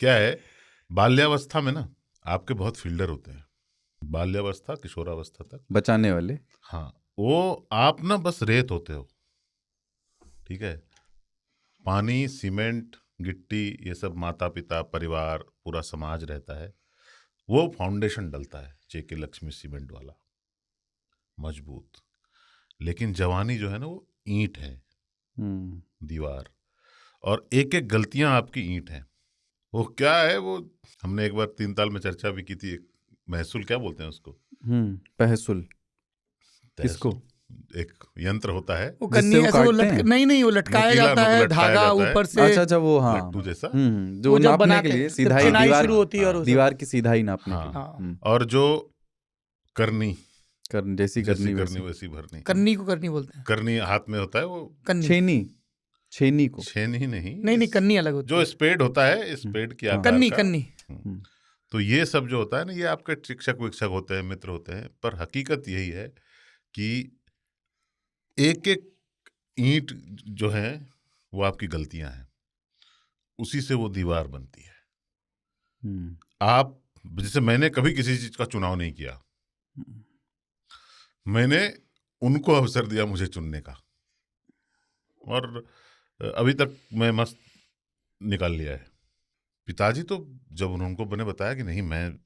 क्या है, बाल्यावस्था में ना आपके बहुत फील्डर होते हैं, बाल्यावस्था किशोरावस्था तक बचाने वाले। हाँ, वो आप ना बस रेत होते हो, ठीक है। पानी, सीमेंट, गिट्टी, ये सब माता पिता, परिवार, पूरा समाज रहता है, वो फाउंडेशन डलता है जेके लक्ष्मी सीमेंट वाला, मजबूत। लेकिन जवानी जो है ना वो ईंट है, दीवार, और एक एक गलतियां आपकी ईंट है। वो क्या है, वो हमने एक बार 3 ताल में चर्चा भी की थी, एक महसूल क्या बोलते हैं उसको, तहसुल। किसको? तहसूल, एक यंत्र होता है वो जिससे कन्नी वो ऐसे वो काटते हैं? नहीं वो लटकाया नुकीला जाता है, लटकाया धागा जाता है, ऊपर से। अच्छा वो, हाँ, लट्टू जैसा, जो वो जब नापने बनाते के लिए हैं, सीधाई चिनाई दीवार, शुरू होती है और दीवार की सीधाई नापने के लिए। हाँ। और जो करनी, जैसी करनी करनी वैसी भरनी, कन्नी को करनी बोलते हैं। करनी हाथ में होता है वो, कन्नी, छेनी को, छेनी नहीं कन्नी अलग होती जो है। स्पेड होता है, स्पेड की आकार कन्नी का। कन्नी तो ये सब जो होता है ना, ये आपके शिक्षक विक्षक होते हैं, मित्र होते हैं, पर हकीकत यही है कि एक एक ईंट जो है वो आपकी गलतियां हैं, उसी से वो दीवार बनती है। आप जैसे, मैंने कभी किसी चीज का चुनाव नहीं किया, मैंने उनको अवसर दिया मुझे चुनने का, और अभी तक मैं मस्त निकाल लिया है। पिताजी तो जब उनको मैंने बताया कि नहीं मैं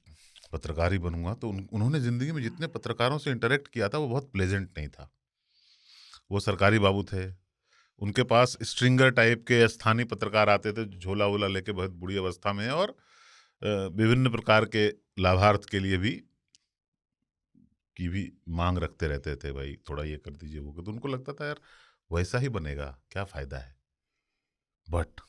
पत्रकार ही बनूंगा, तो उन्होंने जिंदगी में जितने पत्रकारों से इंटरेक्ट किया था वो बहुत प्लेजेंट नहीं था। वो सरकारी बाबू थे, उनके पास स्ट्रिंगर टाइप के स्थानीय पत्रकार आते थे, झोला वोला लेके, बहुत बुरी अवस्था में, और विभिन्न प्रकार के लाभार्थ के लिए भी मांग रखते रहते थे, भाई थोड़ा ये कर दीजिए वो कर। तो उनको लगता था यार वैसा ही बनेगा, क्या फायदा है। बट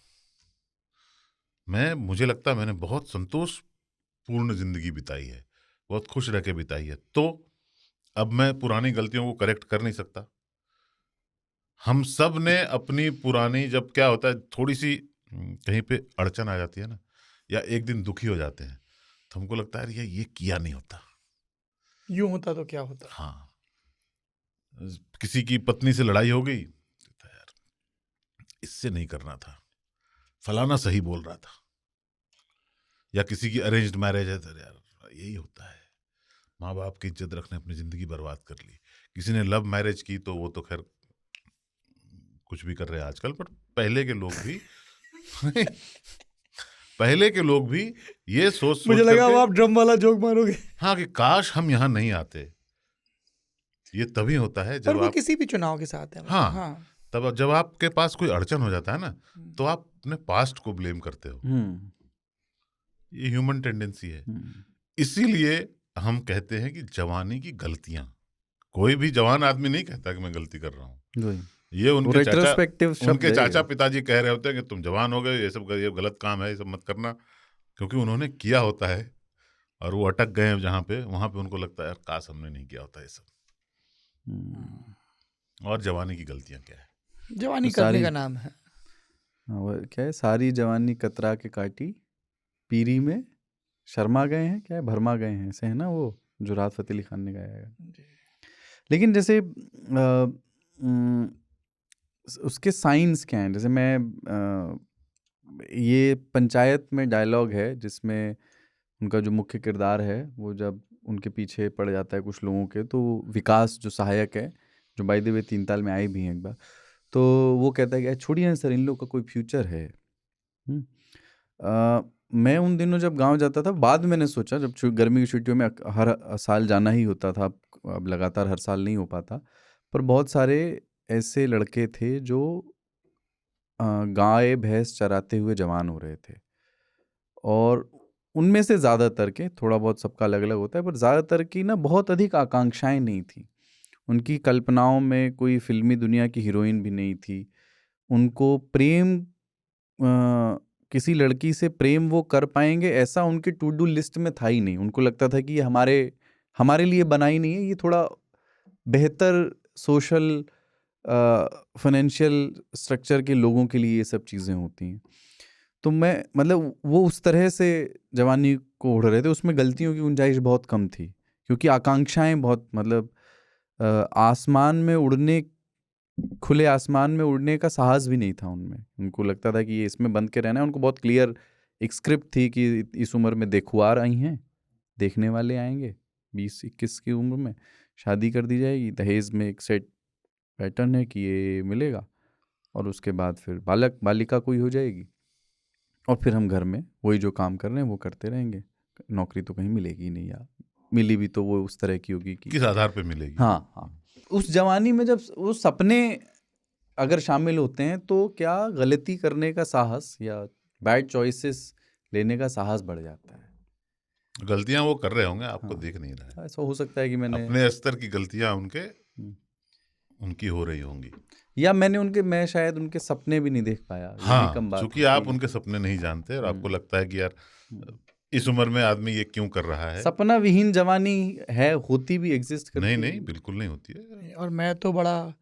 मुझे लगता है मैंने बहुत संतोषपूर्ण जिंदगी बिताई है, बहुत खुश रह के बिताई है। तो अब मैं पुरानी गलतियों को करेक्ट कर नहीं सकता। हम सब ने अपनी पुरानी, जब क्या होता है थोड़ी सी कहीं पे अड़चन आ जाती है ना, या एक दिन दुखी हो जाते हैं, तो हमको लगता है यार ये किया नहीं होता, यूं होता तो क्या होता। हाँ, किसी की पत्नी से लड़ाई हो गई, यार इससे नहीं करना था, फलाना सही बोल रहा था। या किसी की अरेंज्ड मैरिज है, तो यार यही होता है, माँ बाप की इज्जत रखने अपनी जिंदगी बर्बाद कर ली। किसी ने लव मैरिज की, तो वो तो खैर कुछ भी कर रहे हैं आजकल, पर पहले के लोग भी पहले के लोग भी ये सोच मुझे लगा आप ड्रम वाला जोक मारोगे। हाँ, कि काश हम यहाँ नहीं आते। ये तभी होता है जब आप किसी भी चुनाव के साथ है। हाँ, तब जब आपके पास कोई अड़चन हो जाता है ना, तो आप अपने पास्ट को ब्लेम करते हो। ये ह्यूमन टेंडेंसी है। इसीलिए हम कहते हैं कि जवानी की गलतियां, कोई भी जवान आदमी नहीं कहता कि मैं गलती कर रहा हूँ, ये उनके चाचा पिताजी कह रहे होते हैं कि तुम जवान हो गए, ये सब ये गलत काम है, ये सब मत करना, क्योंकि उन्होंने किया होता है और वो अटक गए हैं जहाँ पे, वहां पे उनको लगता है यार काश हमने नहीं किया होता ये सब। और जवानी की गलतियां क्या है? जवानी करने का नाम है। क्या है, सारी जवानी कतरा के काटी, पीरी में शर्मा गए हैं, क्या है, भरमा गए हैं, ऐसे है ना वो, जो राहत फ़तेह अली खान ने गाया है। लेकिन जैसे उसके साइंस क्या हैं? जैसे मैं ये पंचायत में डायलॉग है जिसमें उनका जो मुख्य किरदार है, वो जब उनके पीछे पड़ जाता है कुछ लोगों के, तो विकास जो सहायक है, जो बाय द वे 3 ताल में आए भी हैं एक बार, तो वो कहता है कि छोड़िए ना सर, इन लोग का कोई फ्यूचर है। मैं उन दिनों जब गांव जाता था, बाद में मैंने सोचा, जब गर्मी की छुट्टियों में हर साल जाना ही होता था, अब लगातार हर साल नहीं हो पाता, पर बहुत सारे ऐसे लड़के थे जो गाय भैंस चराते हुए जवान हो रहे थे, और उनमें से ज़्यादातर के, थोड़ा बहुत सबका अलग अलग होता है, पर ज़्यादातर की ना बहुत अधिक आकांक्षाएं नहीं थी उनकी। कल्पनाओं में कोई फिल्मी दुनिया की हीरोइन भी नहीं थी। उनको प्रेम, किसी लड़की से प्रेम वो कर पाएंगे ऐसा उनके टू डू लिस्ट में था ही नहीं। उनको लगता था कि ये हमारे लिए बना ही नहीं है, ये थोड़ा बेहतर सोशल फाइनेंशियल स्ट्रक्चर के लोगों के लिए ये सब चीज़ें होती हैं। तो मैं मतलब वो उस तरह से जवानी को उड़ रहे थे, उसमें गलतियों की गुंजाइश बहुत कम थी, क्योंकि आकांक्षाएं बहुत, मतलब आसमान में उड़ने, खुले आसमान में उड़ने का साहस भी नहीं था उनमें। उनको लगता था कि ये इसमें बंद के रहना है। उनको बहुत क्लियर एक स्क्रिप्ट थी कि इस उम्र में देखुआर आई हैं, देखने वाले आएंगे, 20-21 की उम्र में शादी कर दी जाएगी, दहेज में एक सेट पैटर्न है कि ये मिलेगा, और उसके बाद फिर बालक बालिका कोई हो जाएगी, और फिर हम घर में वही जो काम कर रहे हैं वो करते रहेंगे। नौकरी तो कहीं मिलेगी ही नहीं, या मिली भी तो वो उस तरह की होगी कि किस आधार पे मिलेगी? हाँ हाँ, उस जवानी में जब वो सपने अगर शामिल होते हैं तो क्या गलती करने का साहस या बैड चॉइसेस लेने का साहस बढ़ जाता है। गलतियां वो कर रहे होंगे, आपको हाँ। दिख नहीं रहा है। ऐसा हो सकता है कि मैंने अपने स्तर की गलतियां उनकी हो रही होंगी, या मैं शायद उनके सपने भी नहीं देख पाया। ये भी हाँ, कम बात क्योंकि होती आप है। उनके सपने नहीं जानते और आपको लगता है कि यार इस उम्र में आदमी ये क्यों कर रहा है। सपना विहीन जवानी है, होती भी एग्जिस्ट करती नहीं है। नहीं, बिल्कुल नहीं होती है। और मैं तो बड़ा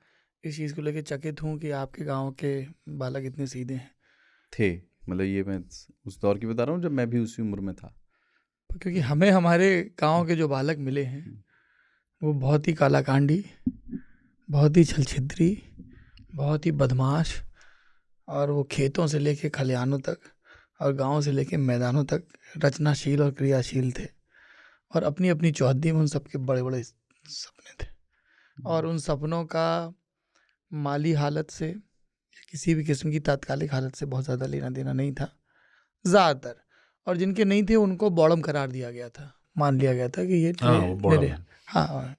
इस चीज़ को लेकर चकित हूँ कि आपके गांव के बालक इतने सीधे हैं। थे, मतलब ये मैं उस दौर की बता रहा हूँ जब मैं भी उसी उम्र में था। क्योंकि हमें हमारे गांव के जो बालक मिले हैं वो बहुत ही कालाकांडी, बहुत ही छलछिद्री, बहुत ही बदमाश, और वो खेतों से लेके खलिहानों तक और गांव से लेके मैदानों तक रचनाशील और क्रियाशील थे। और अपनी अपनी चौहद्दी में उन सबके बड़े बड़े सपने थे, और उन सपनों का माली हालत से या किसी भी किस्म की तात्कालिक हालत से बहुत ज़्यादा लेना देना नहीं था ज़्यादातर। और जिनके नहीं थे उनको बॉडम करार दिया गया था, मान लिया गया था कि ये हाँ, वो बॉडम है। हाँ,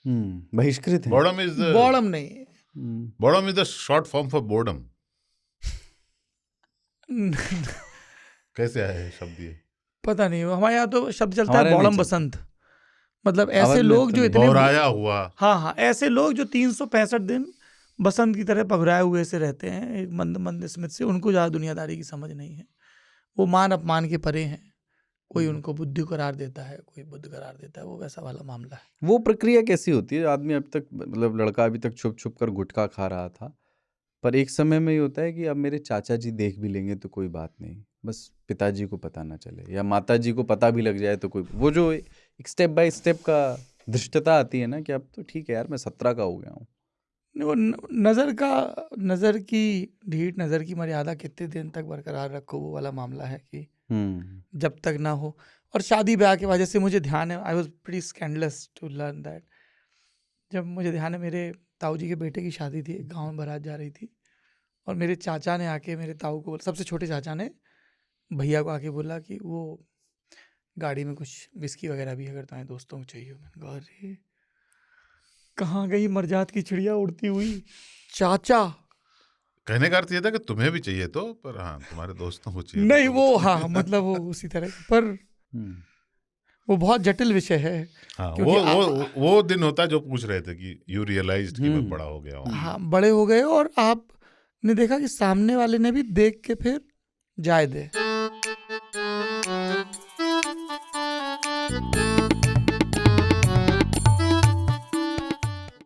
बहिष्कृत है। बॉडम इज बॉडम नहीं, boredom is the short form for boredom. कैसे आया है शब्द ये? पता नहीं, हमारे यहाँ तो शब्द चलता हमारे है नहीं बॉडम चलता। बसंत। मतलब अवध ऐसे में लोग तो जो नहीं। इतने बौराया हुआ। हाँ हाँ, ऐसे लोग जो 365 दिन बसंत की तरह पगराए हुए से रहते हैं, एक मंद मंद स्मित से, उनको ज़्यादा दुनियादारी की समझ नहीं है। वो मान अपमान के परे हैं। कोई उनको बुद्धि करार देता है, कोई बुद्ध करार देता है, वो वैसा वाला मामला है। वो प्रक्रिया कैसी होती है? आदमी अब तक, मतलब लड़का अभी तक छुप छुप कर गुटखा खा रहा था, पर एक समय में ये होता है कि अब मेरे चाचा जी देख भी लेंगे तो कोई बात नहीं, बस पिताजी को पता ना चले, या माता जी को पता भी लग जाए तो कोई, वो जो एक स्टेप बाय स्टेप का धृष्टता आती है ना कि अब तो ठीक है यार, मैं 17 का हो गया हूँ। वो नज़र की ढीठ, नज़र की मर्यादा कितने दिन तक बरकरार रखो, वो वाला मामला है कि जब तक ना हो। और शादी ब्याह की वजह से मुझे ध्यान है, I was pretty scandalous to learn that. जब मुझे ध्यान है, मेरे ताऊ जी के बेटे की शादी थी, गांव में बारात जा रही थी, और मेरे चाचा ने आके मेरे ताऊ को, सबसे छोटे चाचा ने भैया को आके बोला कि वो गाड़ी में कुछ विस्की वगैरह भी अगर तुम्हारे दोस्तों को चाहिए। मैंने कहा अरे कहाँ गई मरजात की चिड़िया उड़ती हुई, चाचा। कहने का अर्थ ये था कि तुम्हें भी चाहिए तो, पर हाँ तुम्हारे दोस्तों को चाहिए नहीं तो वो, हाँ मतलब वो उसी तरह, पर वो बहुत जटिल विषय है। हाँ, क्योंकि वो दिन होता है जो पूछ रहे थे कि यू रियलाइज्ड कि मैं बड़ा हो गया हूँ। हाँ, बड़े हो गए, और आपने देखा कि सामने वाले ने भी देख के फिर जाए दे।